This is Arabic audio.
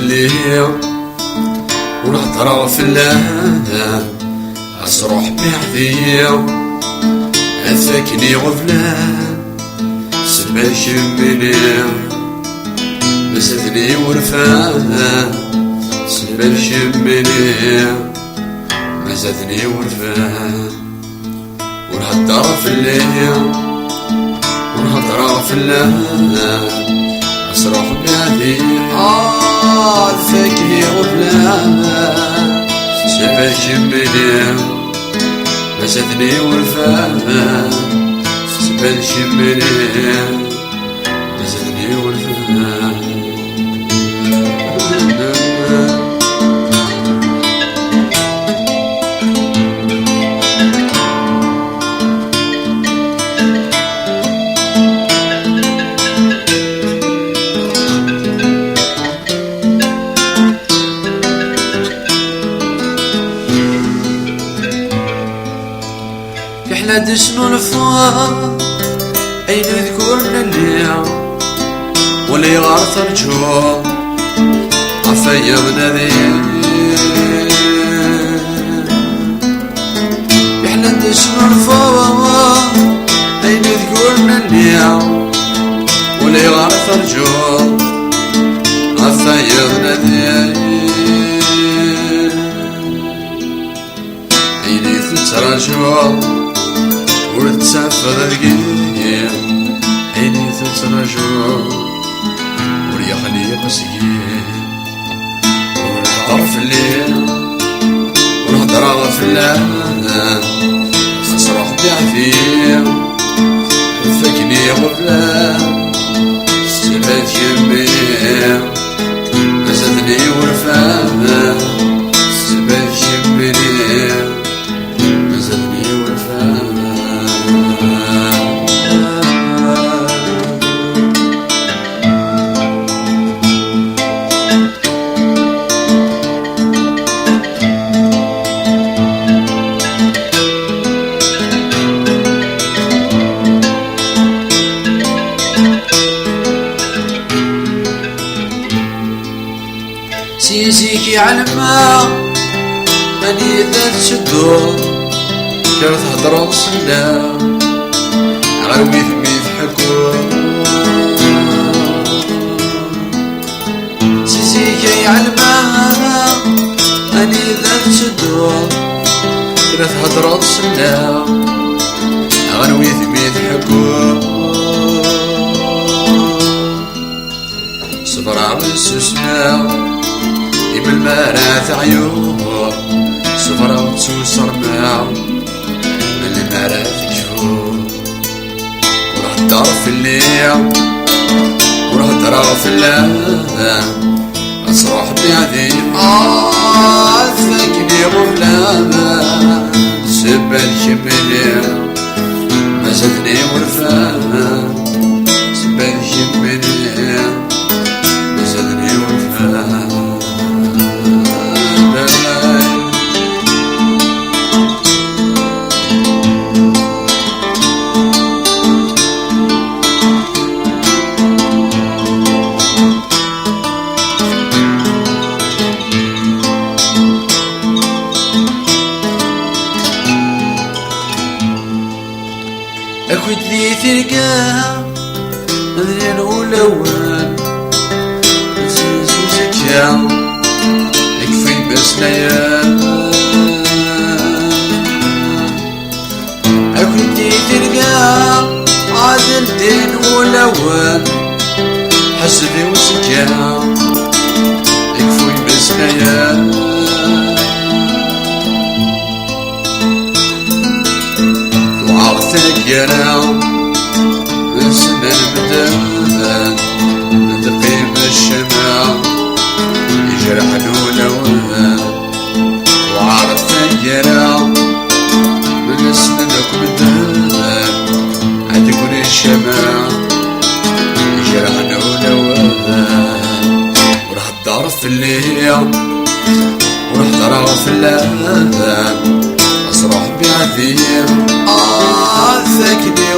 الليل ونهضر في الليل أصروح بعذية أثاكني غفلان سبال شمني مسدني ورفان سبال شمني مسدني ورفان ونهضر في الليل ونهضر في الليل أصروح بعذية أثاكني غفلان سبال شمني مسدني ورفان سبال شمني مسدني ورفان احنا دشنو الفوار اين ذكرنا الليل واللي يغارث الجوع عفايا بنادين احنا دشنو الفوار اين ذكرنا الليل واللي يغارث الجوع عفايا بنادين اين تتراجع ورتسافر القيم عيني تترجع وريخليق سقيم ونهضر في الليل ونهضر في الليل أصروح بعذية فكني غفلان سبال شمي مسدني ورفان سبال شمي مسدني ورفان سيزيكي علما أني ذات شدو كار تهضر وصلا غير ويثمي تحكو سيزيكي علما أني ذات شدو كار تهضر وصلا غير ويثمي تحكو صبر على السسنا يم المرات عيون صفرا وتسوسر معا من المرات كفور ونهضر في الليل ونهضر في الليل أصروح بعذية ثاكني غفلان سبال شمني مسدني ورفان سبال شمني مسدني ورفان أكويت ذي تلقاها مذنين ولوان نسيس وزكا يكفي بس ليال أكويت ذي تلقاها عادل دين ولوان حسبي وزكا يكفي بس ليال ثقنا من سنة المدن تقيم الشمع يجرح الولوان وعرف ثقنا من سنة المدن عتقول الشمع يجرح الولوان وراح الدار في الليل ونحضر في الليل أصروح بعذية ثاكني